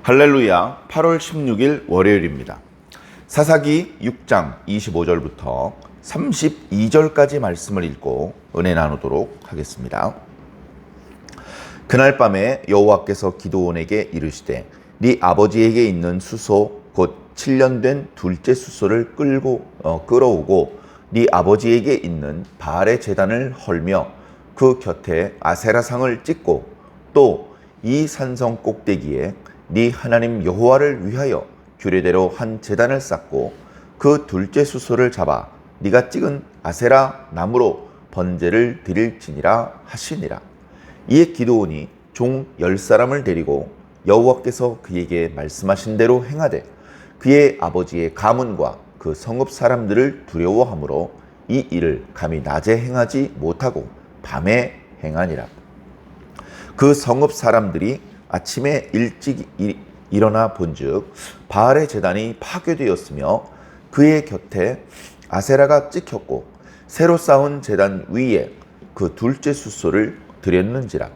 할렐루야. 8월 16일 월요일입니다. 사사기 6장 25절부터 32절까지 말씀을 읽고 은혜 나누도록 하겠습니다. 그날 밤에 여호와께서 기드온에게 이르시되 네 아버지에게 있는 수소 곧 7년 된 둘째 수소를 끌어오고 네 아버지에게 있는 바알의 제단을 헐며 그 곁에 아세라상을 찍고 또 이 산성 꼭대기에 네 하나님 여호와를 위하여 규례대로 한 제단을 쌓고 그 둘째 수소를 잡아 네가 찍은 아세라 나무로 번제를 드릴지니라 하시니라. 이에 기드온이 종 10사람을 데리고 여호와께서 그에게 말씀하신 대로 행하되 그의 아버지의 가문과 그 성읍 사람들을 두려워하므로 이 일을 감히 낮에 행하지 못하고 밤에 행하니라. 그 성읍 사람들이 아침에 일찍 일어나 본즉 바알의 제단이 파괴되었으며 그의 곁에 아세라가 찍혔고 새로 쌓은 제단 위에 그 둘째 수소를 드렸는지라.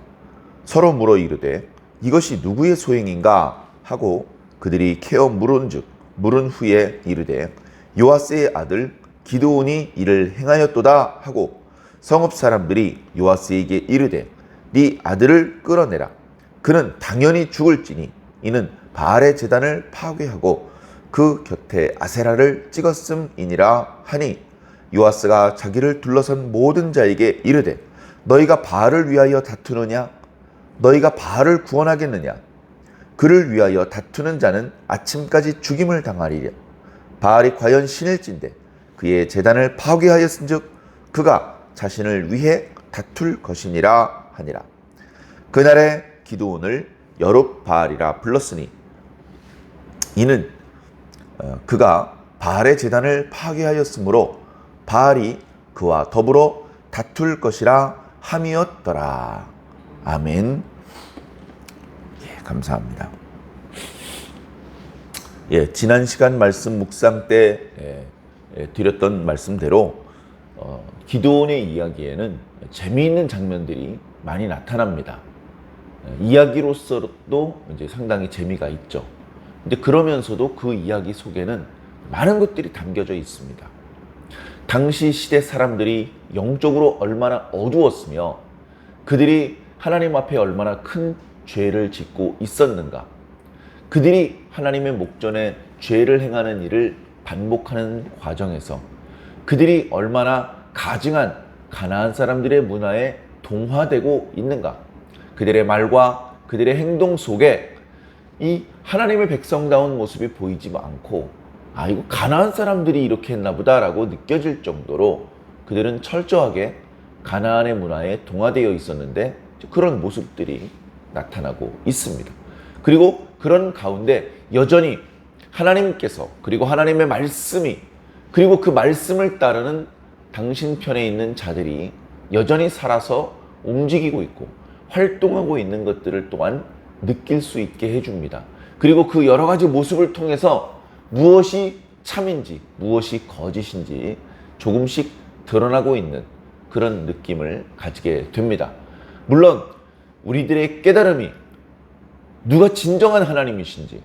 서로 물어 이르되 이것이 누구의 소행인가 하고 그들이 캐어 물은즉 물은 후에 이르되 요아스의 아들 기드온이 이를 행하였도다 하고 성읍 사람들이 요아스에게 이르되 네 아들을 끌어내라. 그는 당연히 죽을지니 이는 바알의 제단을 파괴하고 그 곁에 아세라를 찍었음이니라 하니 요아스가 자기를 둘러선 모든 자에게 이르되 너희가 바알을 위하여 다투느냐? 너희가 바알을 구원하겠느냐? 그를 위하여 다투는 자는 아침까지 죽임을 당하리라. 바알이 과연 신일진데 그의 제단을 파괴하였은즉 그가 자신을 위해 다툴 것이니라 하니라. 그날에 기드온을 여룹바알이라 불렀으니 이는 그가 바알의 제단을 파괴하였으므로 바알이 그와 더불어 다툴 것이라 함이었더라. 아멘. 감사합니다. 지난 시간 말씀 묵상 때 드렸던 말씀대로 기드온의 이야기에는 재미있는 장면들이 많이 나타납니다. 이야기로서도 이제 상당히 재미가 있죠. 근데 그러면서도 그 이야기 속에는 많은 것들이 담겨져 있습니다. 당시 시대 사람들이 영적으로 얼마나 어두웠으며 그들이 하나님 앞에 얼마나 큰 죄를 짓고 있었는가. 그들이 하나님의 목전에 죄를 행하는 일을 반복하는 과정에서 그들이 얼마나 가증한 가나안 사람들의 문화에 동화되고 있는가. 그들의 말과 그들의 행동 속에 이 하나님의 백성다운 모습이 보이지 않고 이거 가나안 사람들이 이렇게 했나 보다라고 느껴질 정도로 그들은 철저하게 가나안의 문화에 동화되어 있었는데 그런 모습들이 나타나고 있습니다. 그리고 그런 가운데 여전히 하나님께서 그리고 하나님의 말씀이 그리고 그 말씀을 따르는 당신 편에 있는 자들이 여전히 살아서 움직이고 있고 활동하고 있는 것들을 또한 느낄 수 있게 해줍니다. 그리고 그 여러 가지 모습을 통해서 무엇이 참인지 무엇이 거짓인지 조금씩 드러나고 있는 그런 느낌을 가지게 됩니다. 물론 우리들의 깨달음이 누가 진정한 하나님이신지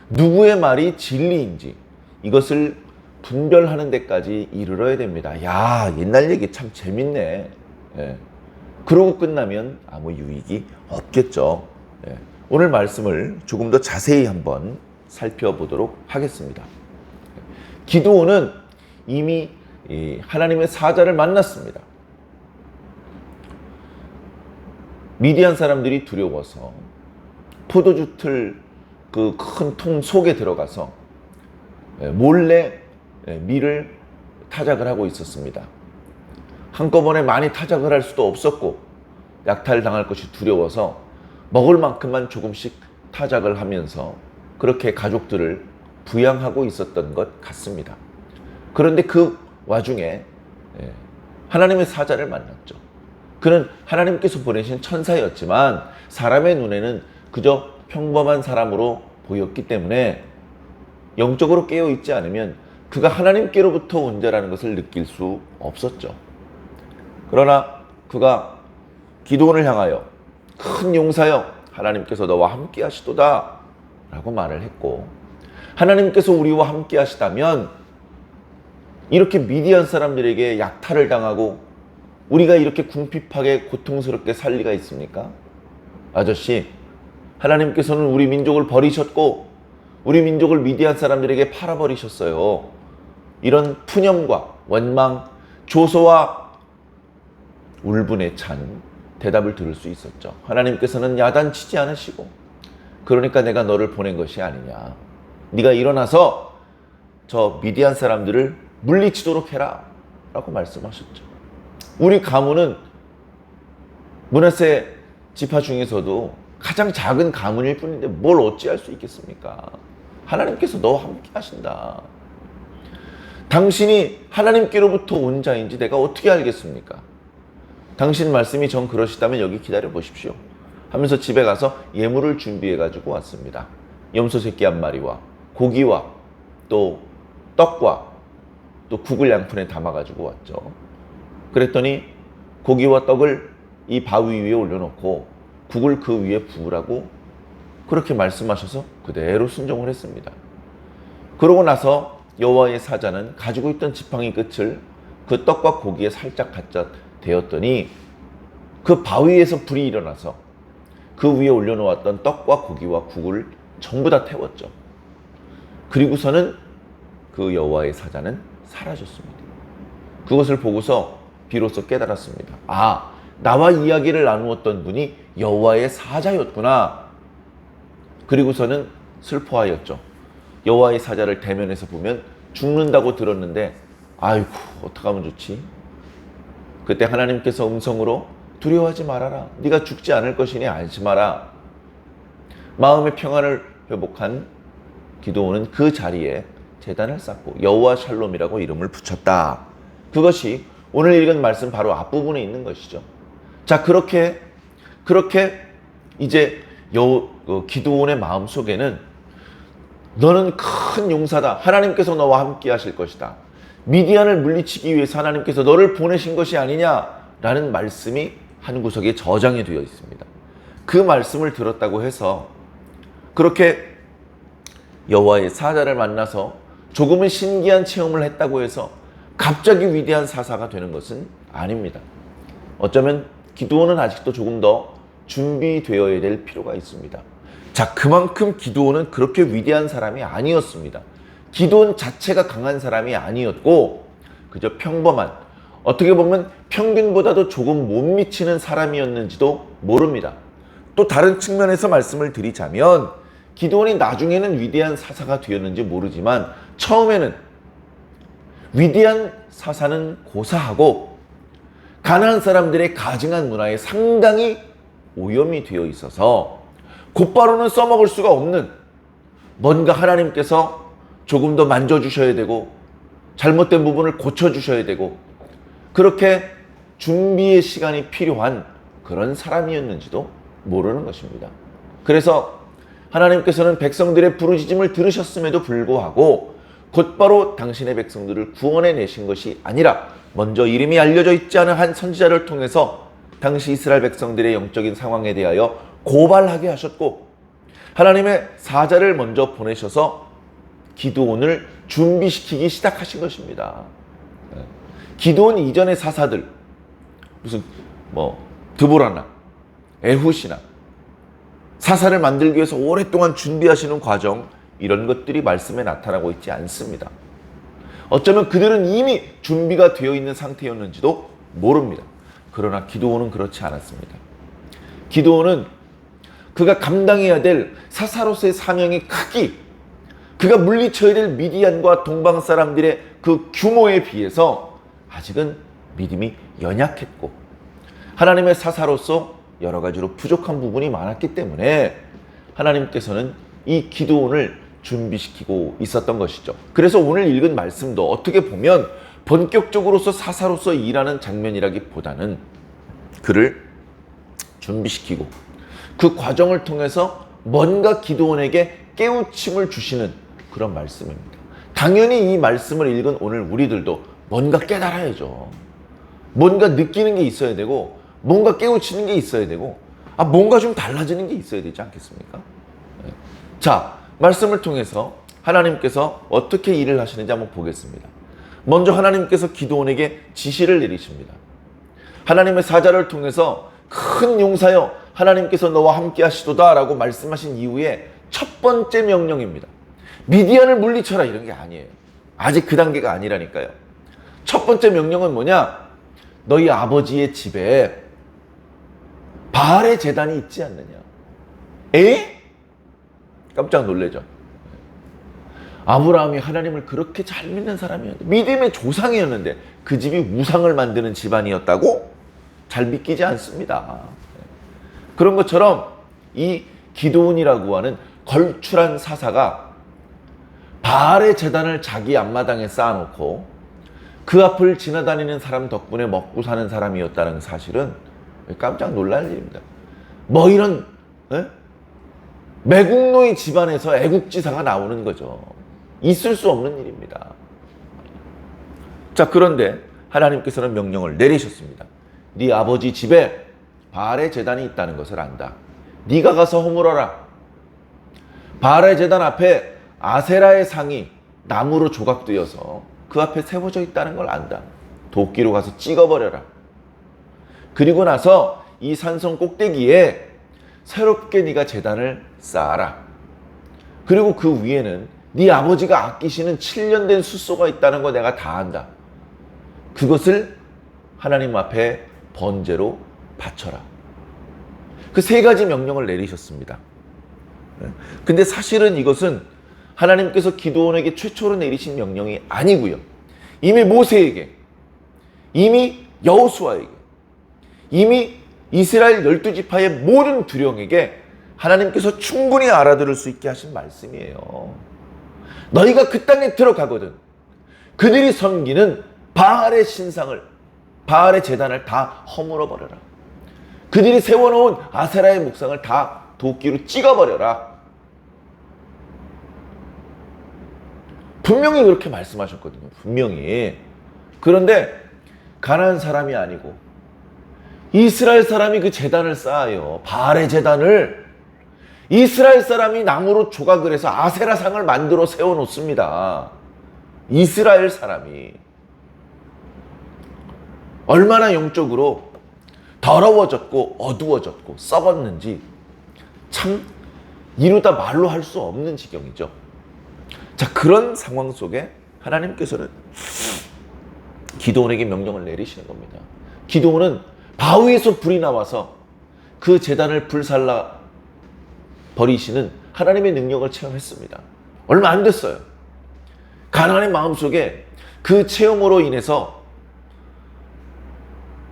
누구의 말이 진리인지 이것을 분별하는 데까지 이르러야 됩니다. 옛날 얘기 참 재밌네. 그러고 끝나면 아무 유익이 없겠죠. 오늘 말씀을 조금 더 자세히 한번 살펴보도록 하겠습니다. 기드온은 이미 하나님의 사자를 만났습니다. 미디안 사람들이 두려워서 포도주 틀 그 큰 통 속에 들어가서 몰래 밀을 타작을 하고 있었습니다. 한꺼번에 많이 타작을 할 수도 없었고 약탈당할 것이 두려워서 먹을 만큼만 조금씩 타작을 하면서 그렇게 가족들을 부양하고 있었던 것 같습니다. 그런데 그 와중에 하나님의 사자를 만났죠. 그는 하나님께서 보내신 천사였지만 사람의 눈에는 그저 평범한 사람으로 보였기 때문에 영적으로 깨어있지 않으면 그가 하나님께로부터 온 자라는 것을 느낄 수 없었죠. 그러나 그가 기드온을 향하여 큰 용사여 하나님께서 너와 함께 하시도다 라고 말을 했고, 하나님께서 우리와 함께 하시다면 이렇게 미디안 사람들에게 약탈을 당하고 우리가 이렇게 궁핍하게 고통스럽게 살 리가 있습니까? 아저씨, 하나님께서는 우리 민족을 버리셨고 우리 민족을 미디안 사람들에게 팔아버리셨어요. 이런 푸념과 원망, 조소와 울분에 찬 대답을 들을 수 있었죠. 하나님께서는 야단치지 않으시고, 그러니까 내가 너를 보낸 것이 아니냐. 네가 일어나서 저 미디안 사람들을 물리치도록 해라 라고 말씀하셨죠. 우리 가문은 므낫세 지파 중에서도 가장 작은 가문일 뿐인데 뭘 어찌할 수 있겠습니까? 하나님께서 너와 함께 하신다. 당신이 하나님께로부터 온 자인지 내가 어떻게 알겠습니까? 당신 말씀이 정 그러시다면 여기 기다려 보십시오 하면서 집에 가서 예물을 준비해 가지고 왔습니다. 염소 새끼 한 마리와 고기와 또 떡과 또 국을 양푼에 담아 가지고 왔죠. 그랬더니 고기와 떡을 이 바위 위에 올려놓고 국을 그 위에 부으라고 그렇게 말씀하셔서 그대로 순종을 했습니다. 그러고 나서 여호와의 사자는 가지고 있던 지팡이 끝을 그 떡과 고기에 살짝 갖다 대었더니 그 바위에서 불이 일어나서 그 위에 올려놓았던 떡과 고기와 국을 전부 다 태웠죠. 그리고서는 그 여호와의 사자는 사라졌습니다. 그것을 보고서 비로소 깨달았습니다. 아, 나와 이야기를 나누었던 분이 여호와의 사자였구나. 그리고서는 슬퍼하였죠. 여호와의 사자를 대면해서 보면 죽는다고 들었는데 아이고 어떡하면 좋지. 그때 하나님께서 음성으로 두려워하지 말아라. 네가 죽지 않을 것이니 안심하라. 마음의 평안을 회복한 기드온은 그 자리에 제단을 쌓고 여호와 샬롬이라고 이름을 붙였다. 그것이 오늘 읽은 말씀 바로 앞부분에 있는 것이죠. 자, 그렇게 이제 기드온의 마음 속에는 너는 큰 용사다. 하나님께서 너와 함께 하실 것이다. 미디안을 물리치기 위해서 하나님께서 너를 보내신 것이 아니냐라는 말씀이 한 구석에 저장이 되어 있습니다. 그 말씀을 들었다고 해서 그렇게 여호와의 사자를 만나서 조금은 신기한 체험을 했다고 해서 갑자기 위대한 사사가 되는 것은 아닙니다. 어쩌면 기드온은 아직도 조금 더 준비되어야 될 필요가 있습니다. 자, 그만큼 기드온은 그렇게 위대한 사람이 아니었습니다. 기드온 자체가 강한 사람이 아니었고 그저 평범한, 어떻게 보면 평균보다도 조금 못 미치는 사람이었는지도 모릅니다. 또 다른 측면에서 말씀을 드리자면 기드온이 나중에는 위대한 사사가 되었는지 모르지만 처음에는 위대한 사사는 고사하고 가나안 사람들의 가증한 문화에 상당히 오염이 되어 있어서 곧바로는 써먹을 수가 없는, 뭔가 하나님께서 조금 더 만져주셔야 되고 잘못된 부분을 고쳐주셔야 되고 그렇게 준비의 시간이 필요한 그런 사람이었는지도 모르는 것입니다. 그래서 하나님께서는 백성들의 부르짖음을 들으셨음에도 불구하고 곧바로 당신의 백성들을 구원해 내신 것이 아니라 먼저 이름이 알려져 있지 않은 한 선지자를 통해서 당시 이스라엘 백성들의 영적인 상황에 대하여 고발하게 하셨고 하나님의 사자를 먼저 보내셔서 기드온을 준비시키기 시작하신 것입니다. 기드온 이전의 사사들, 무슨 드보라나 에훗이나 사사를 만들기 위해서 오랫동안 준비하시는 과정, 이런 것들이 말씀에 나타나고 있지 않습니다. 어쩌면 그들은 이미 준비가 되어 있는 상태였는지도 모릅니다. 그러나 기드온은 그렇지 않았습니다. 기드온은 그가 감당해야 될 사사로서의 사명의 크기, 그가 물리쳐야 될 미디안과 동방 사람들의 그 규모에 비해서 아직은 믿음이 연약했고 하나님의 사사로서 여러 가지로 부족한 부분이 많았기 때문에 하나님께서는 이 기드온을 준비시키고 있었던 것이죠. 그래서 오늘 읽은 말씀도 어떻게 보면 본격적으로서 사사로서 일하는 장면이라기보다는 그를 준비시키고 그 과정을 통해서 뭔가 기드온에게 깨우침을 주시는 그런 말씀입니다. 당연히 이 말씀을 읽은 오늘 우리들도 뭔가 깨달아야죠. 뭔가 느끼는 게 있어야 되고 뭔가 깨우치는 게 있어야 되고 뭔가 좀 달라지는 게 있어야 되지 않겠습니까? 자, 말씀을 통해서 하나님께서 어떻게 일을 하시는지 한번 보겠습니다. 먼저 하나님께서 기드온에게 지시를 내리십니다. 하나님의 사자를 통해서 큰 용사여 하나님께서 너와 함께 하시도다 라고 말씀하신 이후에 첫 번째 명령입니다. 미디안을 물리쳐라 이런 게 아니에요. 아직 그 단계가 아니라니까요. 첫 번째 명령은 뭐냐? 너희 아버지의 집에 바알의 제단이 있지 않느냐. 에? 깜짝 놀라죠. 아브라함이 하나님을 그렇게 잘 믿는 사람이었는데, 믿음의 조상이었는데 그 집이 우상을 만드는 집안이었다고? 잘 믿기지 않습니다. 그런 것처럼 이 기드온이라고 하는 걸출한 사사가 바알의 제단을 자기 앞마당에 쌓아놓고 그 앞을 지나다니는 사람 덕분에 먹고 사는 사람이었다는 사실은 깜짝 놀랄 일입니다. 뭐 이런 매국노의 집안에서 애국지사가 나오는 거죠. 있을 수 없는 일입니다. 자, 그런데 하나님께서는 명령을 내리셨습니다. 네 아버지 집에 바알의 제단이 있다는 것을 안다. 네가 가서 허물어라. 바알의 제단 앞에 아세라의 상이 나무로 조각되어서 그 앞에 세워져 있다는 걸 안다. 도끼로 가서 찍어버려라. 그리고 나서 이 산성 꼭대기에 새롭게 네가 제단을 쌓아라. 그리고 그 위에는 네 아버지가 아끼시는 7년 된 숫소가 있다는 거 내가 다 안다. 그것을 하나님 앞에 번제로 바쳐라. 그 세 가지 명령을 내리셨습니다. 근데 사실은 이것은 하나님께서 기드온에게 최초로 내리신 명령이 아니고요. 이미 모세에게, 이미 여호수아에게, 이미 이스라엘 12지파의 모든 두령에게 하나님께서 충분히 알아들을 수 있게 하신 말씀이에요. 너희가 그 땅에 들어가거든 그들이 섬기는 바알의 신상을, 바알의 제단을 다 허물어버려라. 그들이 세워놓은 아세라의 목상을 다 도끼로 찍어버려라. 분명히 그렇게 말씀하셨거든요. 분명히. 그런데 가나안 사람이 아니고 이스라엘 사람이 그 제단을 쌓아요. 바알의 제단을. 이스라엘 사람이 나무로 조각을 해서 아세라상을 만들어 세워놓습니다. 이스라엘 사람이. 얼마나 영적으로 더러워졌고 어두워졌고 썩었는지 참 이루다 말로 할 수 없는 지경이죠. 자, 그런 상황 속에 하나님께서는 기드온에게 명령을 내리시는 겁니다. 기드온은 바위에서 불이 나와서 그 제단을 불살라 버리시는 하나님의 능력을 체험했습니다. 얼마 안 됐어요. 가나안의 마음속에 그 체험으로 인해서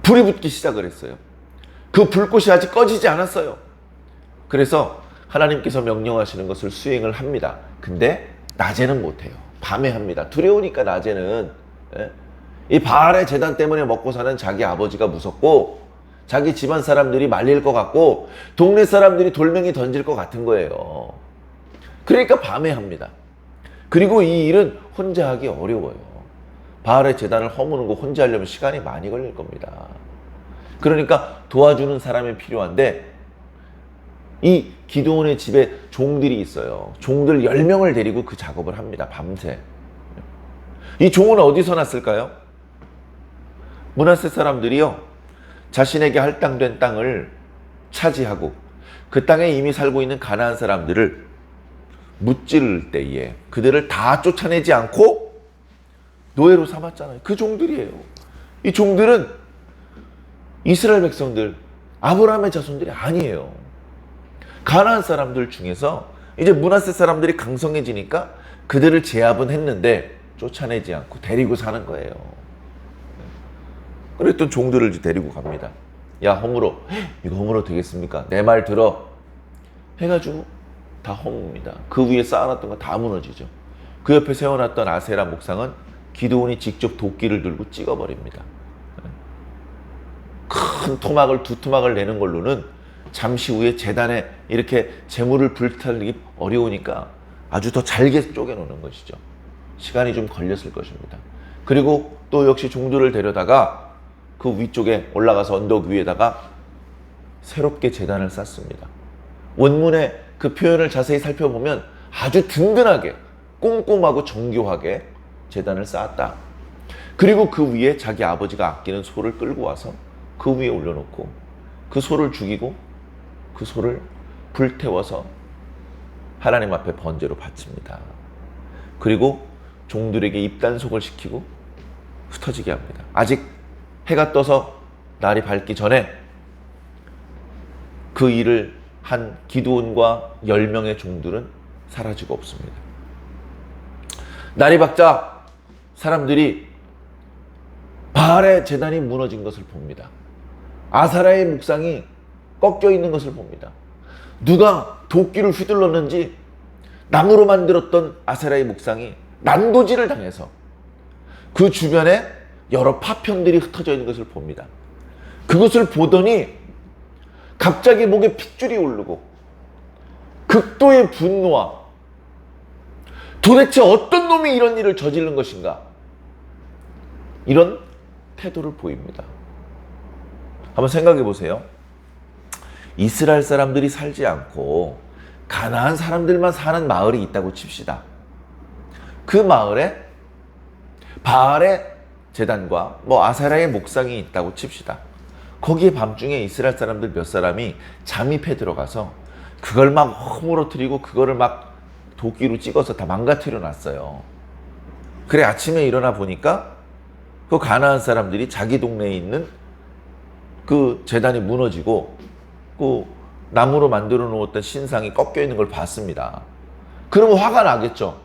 불이 붙기 시작을 했어요. 그 불꽃이 아직 꺼지지 않았어요. 그래서 하나님께서 명령하시는 것을 수행을 합니다. 근데 낮에는 못해요. 밤에 합니다. 두려우니까 낮에는. 이 바알의 제단 때문에 먹고 사는 자기 아버지가 무섭고 자기 집안 사람들이 말릴 것 같고 동네 사람들이 돌멩이 던질 것 같은 거예요. 그러니까 밤에 합니다. 그리고 이 일은 혼자 하기 어려워요. 바알의 제단을 허무는 거 혼자 하려면 시간이 많이 걸릴 겁니다. 그러니까 도와주는 사람이 필요한데 이 기드온의 집에 종들이 있어요. 종들 10명을 데리고 그 작업을 합니다. 밤새. 이 종은 어디서 났을까요? 므낫세 사람들이요, 자신에게 할당된 땅을 차지하고 그 땅에 이미 살고 있는 가나안 사람들을 무찌를 때에 그들을 다 쫓아내지 않고 노예로 삼았잖아요. 그 종들이에요. 이 종들은 이스라엘 백성들, 아브라함의 자손들이 아니에요. 가나안 사람들 중에서 이제 므낫세 사람들이 강성해지니까 그들을 제압은 했는데 쫓아내지 않고 데리고 사는 거예요. 그랬던 종들을 이제 데리고 갑니다. 야, 허물어. 이거 허물어 되겠습니까? 내 말 들어. 해가지고 다 허뭅니다. 그 위에 쌓아놨던 거 다 무너지죠. 그 옆에 세워놨던 아세라 목상은 기드온이 직접 도끼를 들고 찍어버립니다. 큰 토막을, 두 토막을 내는 걸로는 잠시 후에 제단에 이렇게 재물을 불타기 어려우니까 아주 더 잘게 쪼개놓는 것이죠. 시간이 좀 걸렸을 것입니다. 그리고 또 역시 종들을 데려다가 그 위쪽에 올라가서 언덕 위에다가 새롭게 제단을 쌓습니다. 원문의 그 표현을 자세히 살펴보면 아주 든든하게 꼼꼼하고 정교하게 제단을 쌓았다. 그리고 그 위에 자기 아버지가 아끼는 소를 끌고 와서 그 위에 올려놓고 그 소를 죽이고 그 소를 불태워서 하나님 앞에 번제로 바칩니다. 그리고 종들에게 입단속을 시키고 흩어지게 합니다. 아직 해가 떠서 날이 밝기 전에 그 일을 한 기드온과 10명의 종들은 사라지고 없습니다. 날이 밝자 사람들이 바알의 제단이 무너진 것을 봅니다. 아사라의 묵상이 꺾여 있는 것을 봅니다. 누가 도끼를 휘둘렀는지 나무로 만들었던 아세라의 묵상이 난도질을 당해서 그 주변에 여러 파편들이 흩어져 있는 것을 봅니다. 그것을 보더니 갑자기 목에 핏줄이 오르고 극도의 분노와 도대체 어떤 놈이 이런 일을 저지른 것인가, 이런 태도를 보입니다. 한번 생각해 보세요. 이스라엘 사람들이 살지 않고 가나안 사람들만 사는 마을이 있다고 칩시다. 그 마을에 바알의 제단과 아세라의 목상이 있다고 칩시다. 거기에 밤중에 이스라엘 사람들 몇 사람이 잠입해 들어가서 그걸 막 허물어뜨리고 그거를 막 도끼로 찍어서 다 망가뜨려 놨어요. 그래 아침에 일어나 보니까 그 가나안 사람들이 자기 동네에 있는 그 제단이 무너지고 그 나무로 만들어 놓았던 신상이 꺾여 있는 걸 봤습니다. 그러면 화가 나겠죠.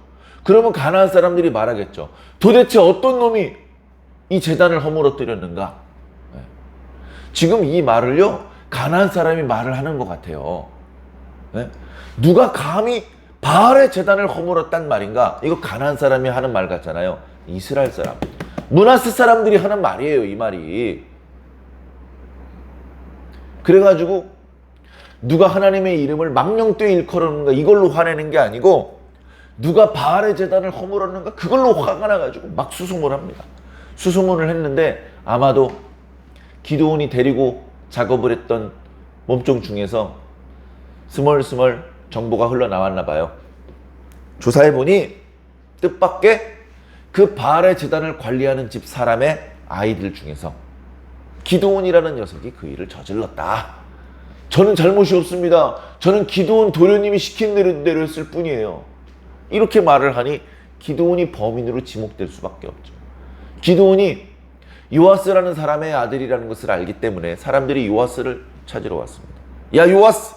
그러면 가나안 사람들이 말하겠죠. 도대체 어떤 놈이 이 제단을 허물어뜨렸는가? 지금 이 말을요, 가나안 사람이 말을 하는 것 같아요. 누가 감히 바알의 제단을 허물었단 말인가? 이거 가나안 사람이 하는 말 같잖아요. 이스라엘 사람, 므낫세 사람들이 하는 말이에요, 이 말이. 그래가지고 누가 하나님의 이름을 망령되이 일컬었는가, 이걸로 화내는 게 아니고 누가 바알의 제단을 허물었는가, 그걸로 화가 나가지고 막 수소문 합니다. 수소문을 했는데 아마도 기드온이 데리고 작업을 했던 몸종 중에서 스멀스멀 정보가 흘러나왔나 봐요. 조사해보니 뜻밖의 그 바알의 제단을 관리하는 집 사람의 아이들 중에서 기드온이라는 녀석이 그 일을 저질렀다. 저는 잘못이 없습니다. 저는 기드온 도련님이 시킨 대로 했을 뿐이에요. 이렇게 말을 하니 기드온이 범인으로 지목될 수밖에 없죠. 기드온이 요아스라는 사람의 아들이라는 것을 알기 때문에 사람들이 요아스를 찾으러 왔습니다. 야 요아스,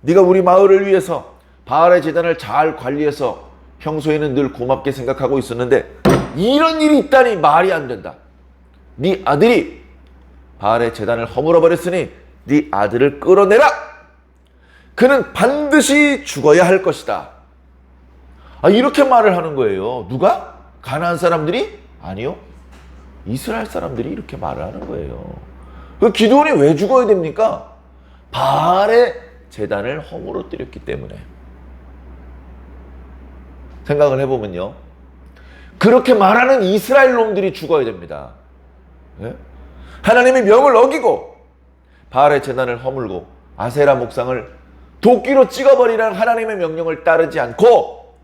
네가 우리 마을을 위해서 바알의 제단을 잘 관리해서 평소에는 늘 고맙게 생각하고 있었는데 이런 일이 있다니 말이 안 된다. 네 아들이 바알의 제단을 허물어버렸으니 네 아들을 끌어내라. 그는 반드시 죽어야 할 것이다. 이렇게 말을 하는 거예요. 누가? 가나안 사람들이? 아니요, 이스라엘 사람들이 이렇게 말을 하는 거예요. 그 기드온이 왜 죽어야 됩니까? 바알의 제단을 허물어뜨렸기 때문에. 생각을 해보면요, 그렇게 말하는 이스라엘 놈들이 죽어야 됩니다. 네? 하나님의 명을 어기고 바알의 제단을 허물고 아세라 목상을 도끼로 찍어버리라는 하나님의 명령을 따르지 않고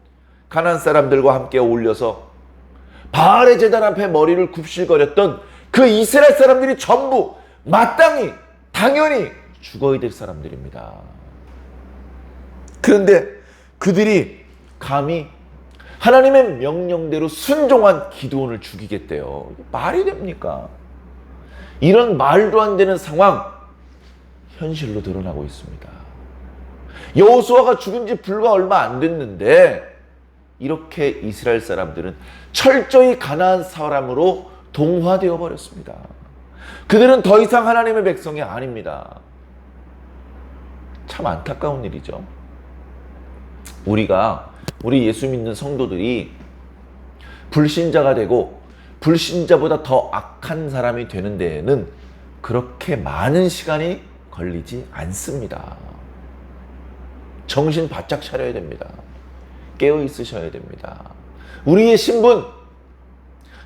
가나안 사람들과 함께 어울려서 바알의 제단 앞에 머리를 굽실거렸던 그 이스라엘 사람들이 전부 마땅히 당연히 죽어야 될 사람들입니다. 그런데 그들이 감히 하나님의 명령대로 순종한 기드온을 죽이겠대요. 말이 됩니까? 이런 말도 안 되는 상황 현실로 드러나고 있습니다. 여호수아가 죽은 지 불과 얼마 안 됐는데 이렇게 이스라엘 사람들은 철저히 가나안 사람으로 동화되어 버렸습니다. 그들은 더 이상 하나님의 백성이 아닙니다. 참 안타까운 일이죠. 우리 예수 믿는 성도들이 불신자가 되고 불신자보다 더 악한 사람이 되는 데에는 그렇게 많은 시간이 걸리지 않습니다. 정신 바짝 차려야 됩니다. 깨어 있으셔야 됩니다. 우리의 신분,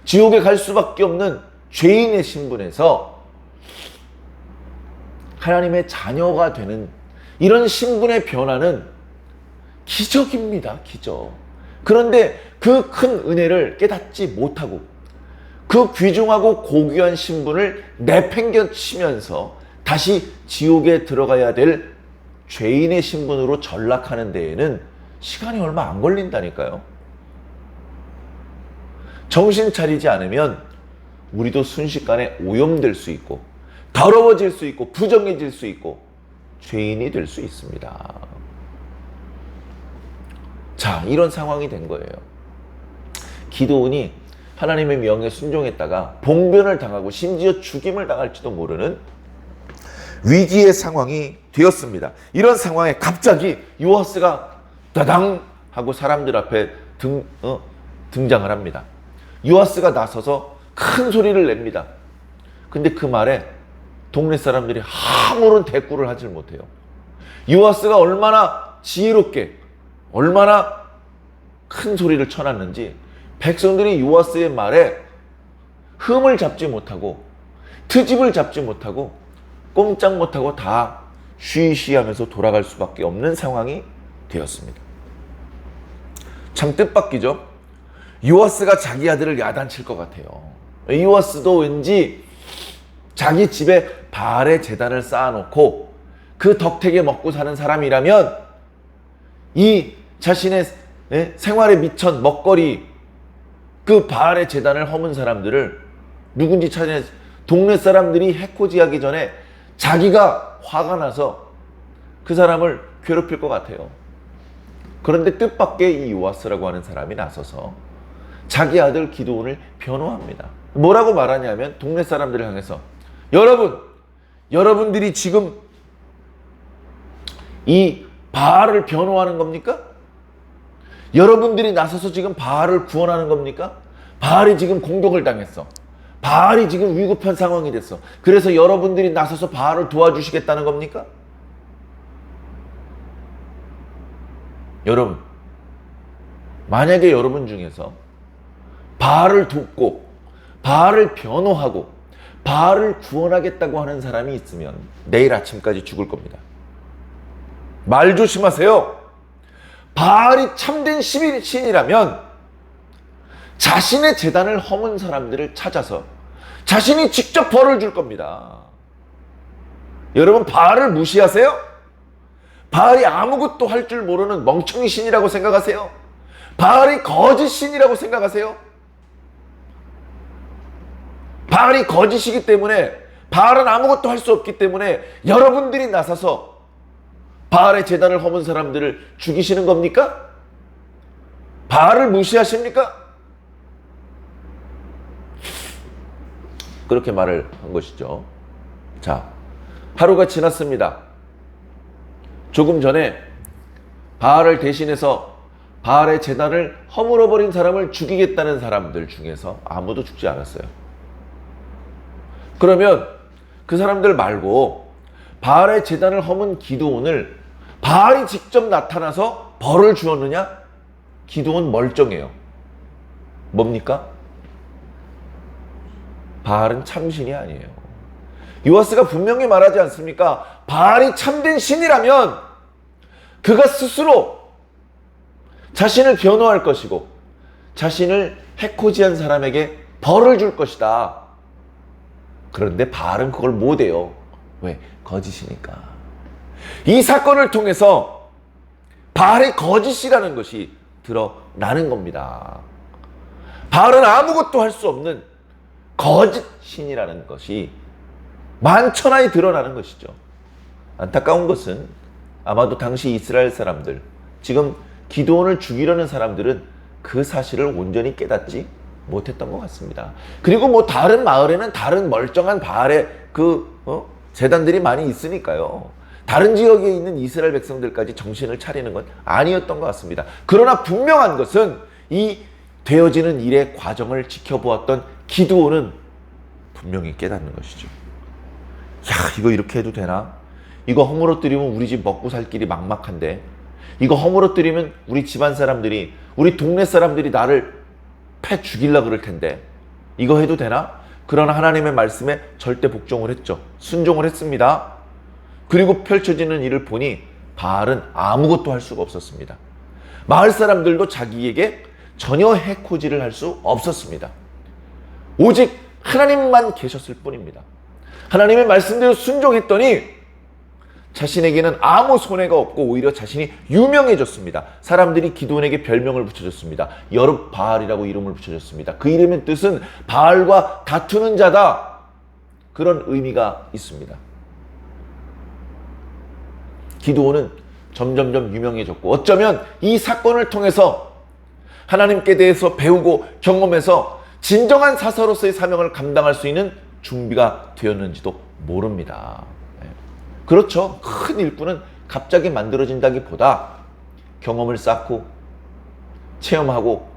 지옥에 갈 수밖에 없는 죄인의 신분에서 하나님의 자녀가 되는 이런 신분의 변화는 기적입니다. 기적. 그런데 그 큰 은혜를 깨닫지 못하고 그 귀중하고 고귀한 신분을 내팽겨치면서 다시 지옥에 들어가야 될 죄인의 신분으로 전락하는 데에는 시간이 얼마 안 걸린다니까요. 정신 차리지 않으면 우리도 순식간에 오염될 수 있고 더러워질 수 있고 부정해질 수 있고 죄인이 될 수 있습니다. 자, 이런 상황이 된 거예요. 기드온이 하나님의 명에 순종했다가 봉변을 당하고 심지어 죽임을 당할지도 모르는 위기의 상황이 되었습니다. 이런 상황에 갑자기 요아스가 따당 하고 사람들 앞에 등장을 합니다. 요아스가 나서서 큰 소리를 냅니다. 근데 그 말에 동네 사람들이 아무런 대꾸를 하질 못해요. 요아스가 얼마나 지혜롭게 얼마나 큰 소리를 쳐놨는지 백성들이 요아스의 말에 흠을 잡지 못하고 트집을 잡지 못하고 꼼짝 못하고 다 쉬쉬하면서 돌아갈 수밖에 없는 상황이 되었습니다. 참 뜻밖이죠. 요아스가 자기 아들을 야단칠 것 같아요. 요아스도 왠지 자기 집에 바알의 제단을 쌓아놓고 그 덕택에 먹고 사는 사람이라면 이 자신의 생활에 미천 먹거리 그 바알의 제단을 허문 사람들을 누군지 찾아내 동네 사람들이 해코지하기 전에 자기가 화가 나서 그 사람을 괴롭힐 것 같아요. 그런데 뜻밖의 이 요아스라고 하는 사람이 나서서 자기 아들 기드온을 변호합니다. 뭐라고 말하냐면 동네 사람들을 향해서 여러분들이 지금 이 바알을 변호하는 겁니까? 여러분들이 나서서 지금 바알을 구원하는 겁니까? 바알이 지금 공격을 당했어. 바알이 지금 위급한 상황이 됐어. 그래서 여러분들이 나서서 바알을 도와주시겠다는 겁니까? 여러분, 만약에 여러분 중에서 바알을 돕고 바알을 변호하고 바알을 구원하겠다고 하는 사람이 있으면 내일 아침까지 죽을 겁니다. 말 조심하세요. 바알이 참된 신이라면 자신의 제단을 허문 사람들을 찾아서 자신이 직접 벌을 줄 겁니다. 여러분, 바알을 무시하세요? 바알이 아무것도 할 줄 모르는 멍청이 신이라고 생각하세요? 바알이 거짓 신이라고 생각하세요? 바알이 거짓이기 때문에 바알은 아무것도 할 수 없기 때문에 여러분들이 나서서 바알의 제단을 허문 사람들을 죽이시는 겁니까? 바알을 무시하십니까? 그렇게 말을 한 것이죠. 자, 하루가 지났습니다. 조금 전에 바알을 대신해서 바알의 제단을 허물어버린 사람을 죽이겠다는 사람들 중에서 아무도 죽지 않았어요. 그러면 그 사람들 말고 바알의 제단을 허문 기드온을 바알이 직접 나타나서 벌을 주었느냐? 기드온 멀쩡해요. 뭡니까? 바알은 참신이 아니에요. 요아스가 분명히 말하지 않습니까? 바알이 참된 신이라면 그가 스스로 자신을 변호할 것이고 자신을 해코지한 사람에게 벌을 줄 것이다. 그런데 바알은 그걸 못해요. 왜? 거짓이니까. 이 사건을 통해서 바알의 거짓이라는 것이 드러나는 겁니다. 바알은 아무것도 할 수 없는 거짓 신이라는 것이 만천하에 드러나는 것이죠. 안타까운 것은 아마도 당시 이스라엘 사람들, 지금 기드온을 죽이려는 사람들은 그 사실을 온전히 깨닫지 못했던 것 같습니다. 그리고 뭐 다른 마을에는 다른 멀쩡한 바알의 제단들이 많이 있으니까요. 다른 지역에 있는 이스라엘 백성들까지 정신을 차리는 건 아니었던 것 같습니다. 그러나 분명한 것은 이 되어지는 일의 과정을 지켜보았던 기드온은 분명히 깨닫는 것이죠. 야, 이거 이렇게 해도 되나? 이거 허물어뜨리면 우리 집 먹고 살 길이 막막한데, 이거 허물어뜨리면 우리 집안 사람들이, 우리 동네 사람들이 나를 패 죽이려고 그럴 텐데 이거 해도 되나? 그러나 하나님의 말씀에 절대 복종을 했죠. 순종을 했습니다. 그리고 펼쳐지는 일을 보니 바알은 아무것도 할 수가 없었습니다. 마을 사람들도 자기에게 전혀 해코지를 할 수 없었습니다. 오직 하나님만 계셨을 뿐입니다. 하나님의 말씀대로 순종했더니 자신에게는 아무 손해가 없고 오히려 자신이 유명해졌습니다. 사람들이 기드온에게 별명을 붙여줬습니다. 여룹바알이라고 이름을 붙여줬습니다. 그 이름의 뜻은 바알과 다투는 자다. 그런 의미가 있습니다. 기드온은 점점점 유명해졌고 어쩌면 이 사건을 통해서 하나님께 대해서 배우고 경험해서 진정한 사사로서의 사명을 감당할 수 있는 준비가 되었는지도 모릅니다. 그렇죠. 큰 일꾼은 갑자기 만들어진다기보다 경험을 쌓고 체험하고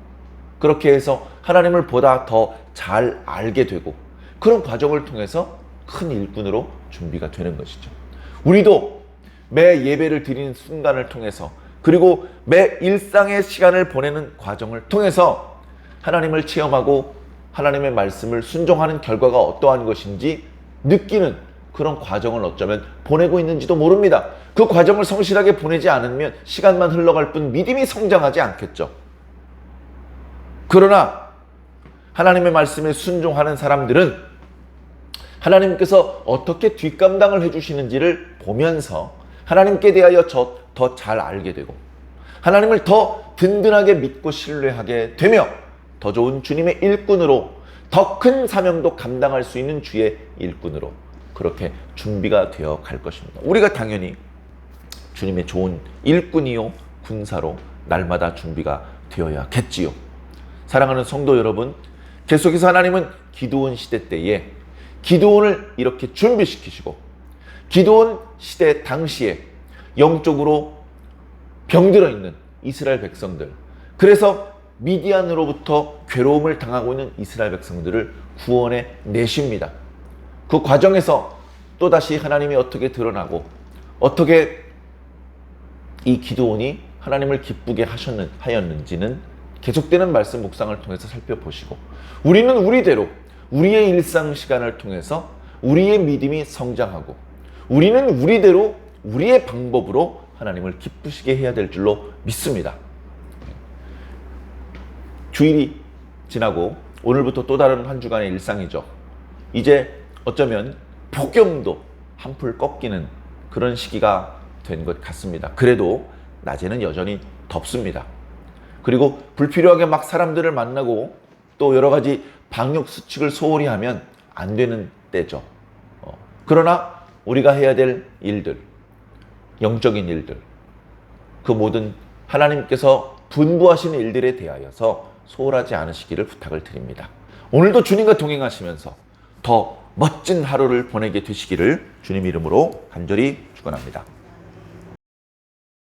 그렇게 해서 하나님을 보다 더 잘 알게 되고 그런 과정을 통해서 큰 일꾼으로 준비가 되는 것이죠. 우리도 매 예배를 드리는 순간을 통해서 그리고 매 일상의 시간을 보내는 과정을 통해서 하나님을 체험하고 하나님의 말씀을 순종하는 결과가 어떠한 것인지 느끼는 그런 과정을 어쩌면 보내고 있는지도 모릅니다. 그 과정을 성실하게 보내지 않으면 시간만 흘러갈 뿐 믿음이 성장하지 않겠죠. 그러나 하나님의 말씀에 순종하는 사람들은 하나님께서 어떻게 뒷감당을 해주시는지를 보면서 하나님께 대하여 더 잘 알게 되고 하나님을 더 든든하게 믿고 신뢰하게 되며 더 좋은 주님의 일꾼으로 더 큰 사명도 감당할 수 있는 주의 일꾼으로 그렇게 준비가 되어 갈 것입니다. 우리가 당연히 주님의 좋은 일꾼이요 군사로 날마다 준비가 되어야겠지요. 사랑하는 성도 여러분, 계속해서 하나님은 기드온 시대 때에 기드온을 이렇게 준비시키시고 기드온 시대 당시에 영적으로 병들어 있는 이스라엘 백성들, 그래서 미디안으로부터 괴로움을 당하고 있는 이스라엘 백성들을 구원해 내십니다. 그 과정에서 또다시 하나님이 어떻게 드러나고 어떻게 이 기드온이 하나님을 기쁘게 하였는지는 계속되는 말씀 묵상을 통해서 살펴보시고 우리는 우리대로 우리의 일상 시간을 통해서 우리의 믿음이 성장하고 우리는 우리대로 우리의 방법으로 하나님을 기쁘시게 해야 될 줄로 믿습니다. 주일이 지나고 오늘부터 또 다른 한 주간의 일상이죠. 이제 어쩌면 폭염도 한풀 꺾이는 그런 시기가 된 것 같습니다. 그래도 낮에는 여전히 덥습니다. 그리고 불필요하게 막 사람들을 만나고 또 여러 가지 방역 수칙을 소홀히 하면 안 되는 때죠. 그러나 우리가 해야 될 일들, 영적인 일들, 그 모든 하나님께서 분부하시는 일들에 대하여서 소홀하지 않으시기를 부탁을 드립니다. 오늘도 주님과 동행하시면서 더 멋진 하루를 보내게 되시기를 주님 이름으로 간절히 축원합니다.